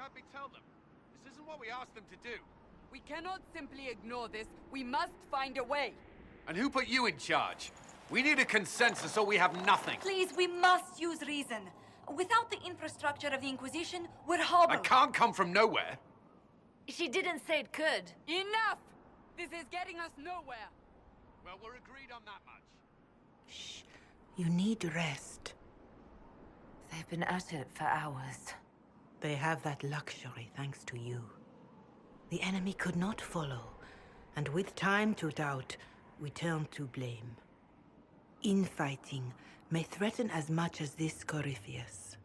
Yukachanpe tell them? This isn't what we asked them to do. We cannot simply ignore this. We must find a way. And who put you in charge? We need a consensus or we have nothing. Please, we must use reason. Without the infrastructure of the Inquisition, we're hobbled. I can't come from nowhere. She didn't say it could. Enough! This is getting us nowhere. Well, we're agreed on that much. Shh. You need rest. They've been at it for hours. They have that luxury thanks to you. The enemy could not follow, and with time to doubt, we turn to blame. Infighting may threaten as much as this Corypheus.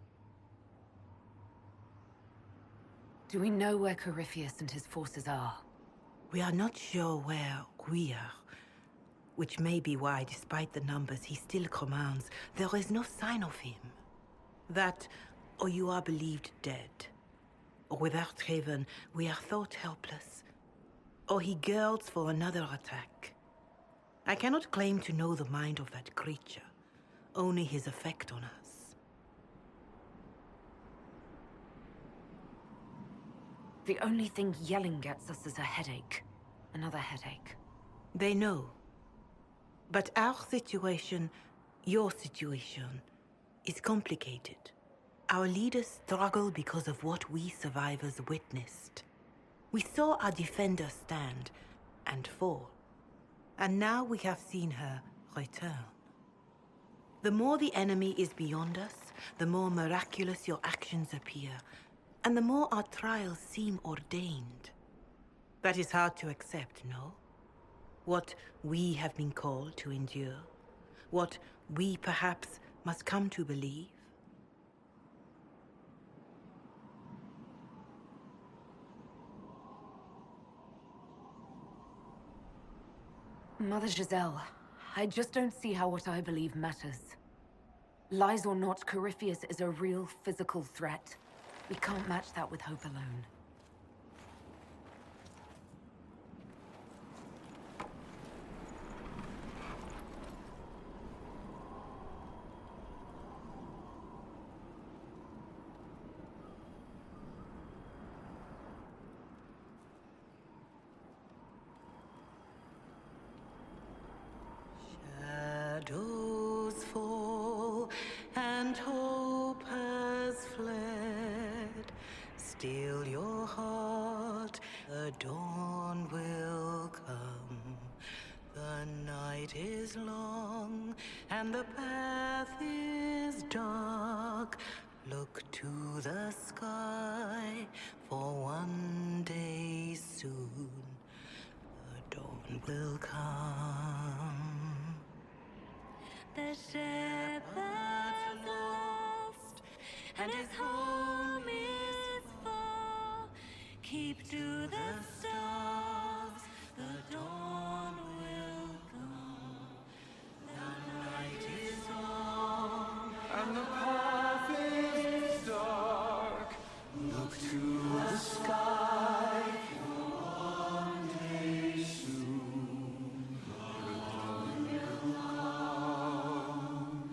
Do we know where Corypheus and his forces are? We are not sure where we are, which may be why, despite the numbers he still commands, there is no sign of him. That, or you are believed dead. Or without Haven, we are thought helpless. Or he girds for another attack. I cannot claim to know the mind of that creature, only his effect on us. The only thing yelling gets us is a headache. Another headache. They know. But our situation, your situation, is complicated. Our leaders struggle because of what we survivors witnessed. We saw our defenders stand and fall. And now we have seen her return. The more the enemy is beyond us, the more miraculous your actions appear, and the more our trials seem ordained. That is hard to accept, no? What we have been called to endure, what we perhaps must come to believe. Mother Giselle, I just don't see how what I believe matters. Lies or not, Corypheus is a real physical threat. We can't match that with hope alone. Shadows fall and hope has fled. Still your heart, the dawn will come. The night is long and the path is dark. Look to the sky, for one day soon the dawn will come. The shepherd's lost, and his home is far. Keep to the stars, the dawn will come. The night is long, And the path is dark. Look to the sky. One day soon, the dawn will come.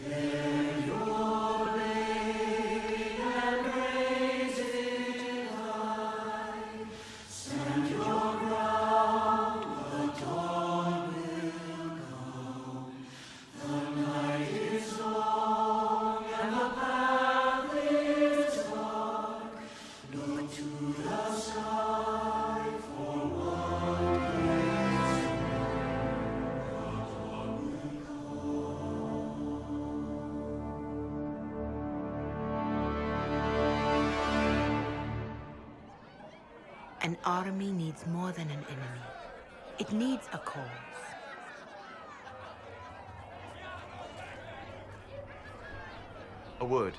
Bear your blade and raise it high. Stand your ground, the dawn will come. The night is long and the path is dark. Look to the sky for one day soon. The dawn will An army needs more than an enemy. It needs a cause. A word.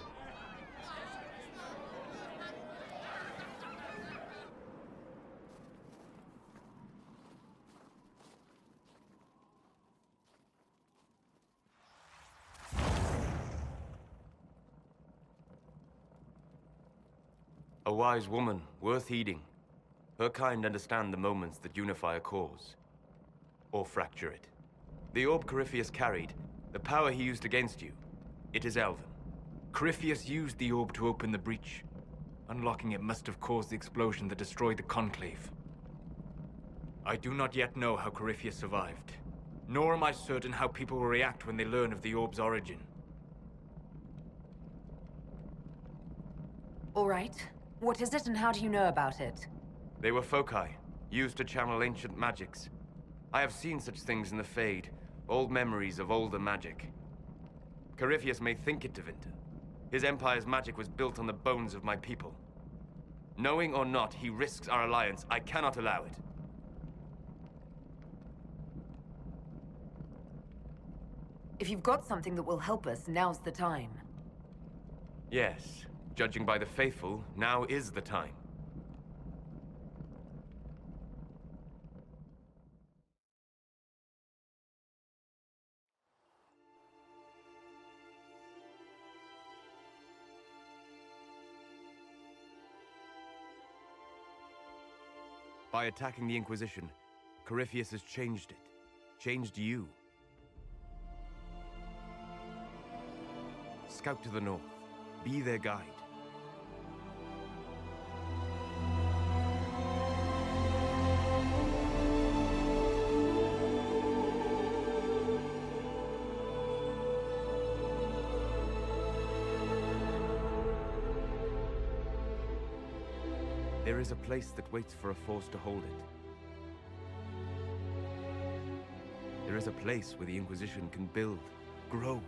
A wise woman, worth heeding. Her kind understand the moments that unify a cause. Or fracture it. The orb Corypheus carried, the power he used against you, it is elven. Corypheus used the orb to open the breach. Unlocking it must have caused the explosion that destroyed the Conclave. I do not yet know how Corypheus survived, nor am I certain how people will react when they learn of the orb's origin. All right. What is it and how do you know about it? They were foci, used to channel ancient magics. I have seen such things in the Fade, old memories of older magic. Corypheus may think it Tevinter. His empire's magic was built on the bones of my people. Knowing or not, he risks our alliance. I cannot allow it. If you've got something that will help us, now's the time. Yes. Judging by the faithful, now is the time. By attacking the Inquisition, Corypheus has changed it. Changed you. Scout to the north. Be their guide. There is a place that waits for a force to hold it. There is a place where the Inquisition can build, grow.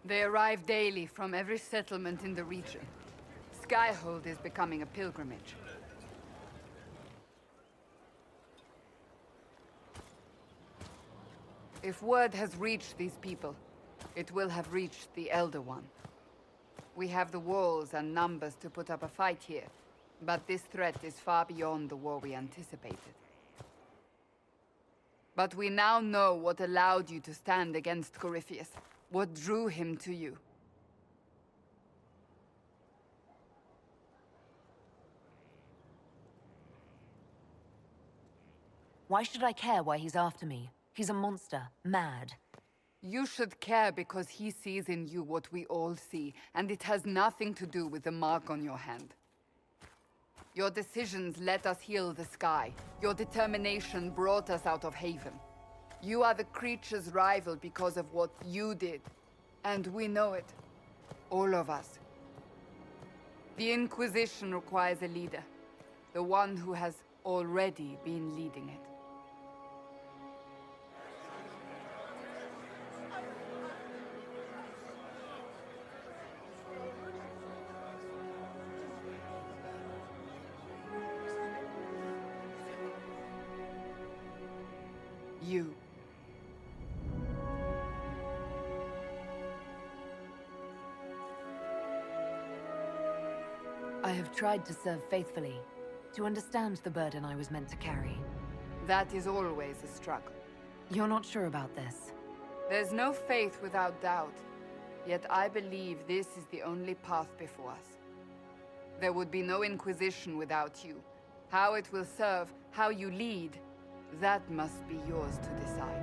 They arrive daily from every settlement in the region. Skyhold is becoming a pilgrimage. If word has reached these people, it will have reached the Elder One. We have the walls and numbers to put up a fight here, but this threat is far beyond the war we anticipated. But we now know what allowed you to stand against Corypheus. What drew him to you? Why should I care why he's after me? He's a monster, mad. You should care because he sees in you what we all see, and it has nothing to do with the mark on your hand. Your decisions let us heal the sky. Your determination brought us out of Haven. You are the creature's rival because of what you did. And we know it. All of us. The Inquisition requires a leader. The one who has already been leading it. You. I have tried to serve faithfully, to understand the burden I was meant to carry. That is always a struggle. You're not sure about this? There's no faith without doubt. Yet I believe this is the only path before us. There would be no Inquisition without you. How it will serve, how you lead, that must be yours to decide.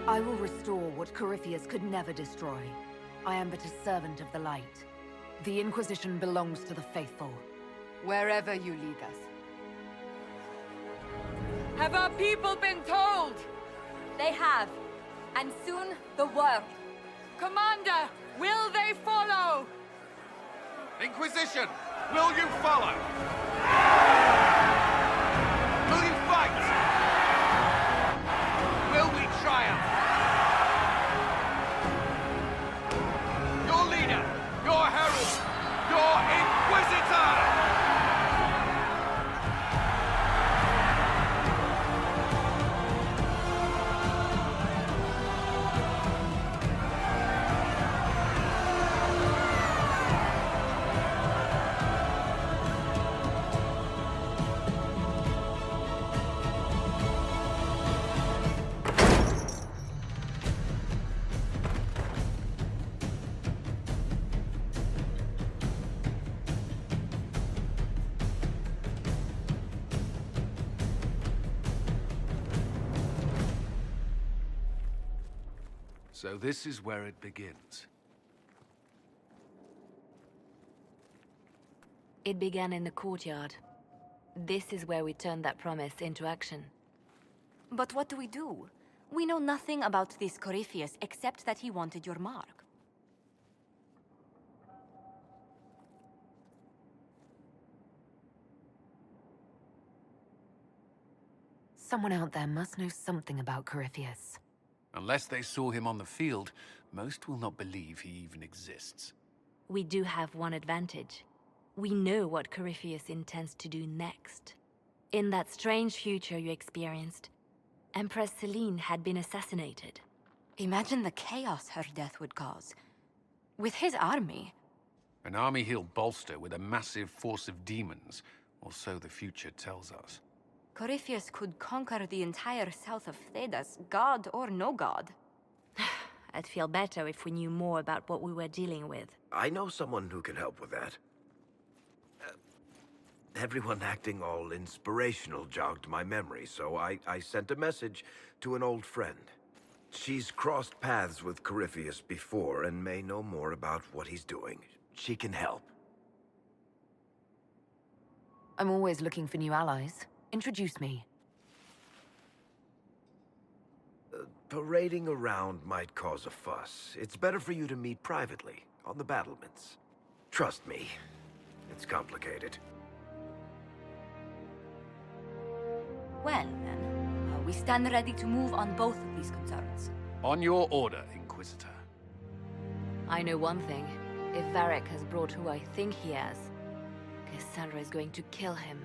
I will restore what Corypheus could never destroy. I am but a servant of the light. The Inquisition belongs to the faithful. Wherever you lead us. Have our people been told? They have. And soon, the world. Commander, will they follow? Inquisition, will you follow? Will you fight? Will we triumph? Your leader, your herald, your Inquisitor! So this is where it begins. It began in the courtyard. This is where we turned that promise into action. But what do? We know nothing about this Corypheus except that he wanted your mark. Someone out there must know something about Corypheus. Unless they saw him on the field, most will not believe he even exists. We do have one advantage. We know what Corypheus intends to do next. In that strange future you experienced, Empress Celine had been assassinated. Imagine the chaos her death would cause. With his army. An army he'll bolster with a massive force of demons, or so the future tells us. Corypheus could conquer the entire south of Thedas, god or no god. I'd feel better if we knew more about what we were dealing with. I know someone who can help with that. Everyone acting all inspirational jogged my memory, so I sent a message to an old friend. She's crossed paths with Corypheus before and may know more about what he's doing. She can help. I'm always looking for new allies. Introduce me. Parading around might cause a fuss. It's better for you to meet privately, on the battlements. Trust me, it's complicated. Well, then, we stand ready to move on both of these concerns. On your order, Inquisitor. I know one thing. If Varric has brought who I think he has, Cassandra is going to kill him.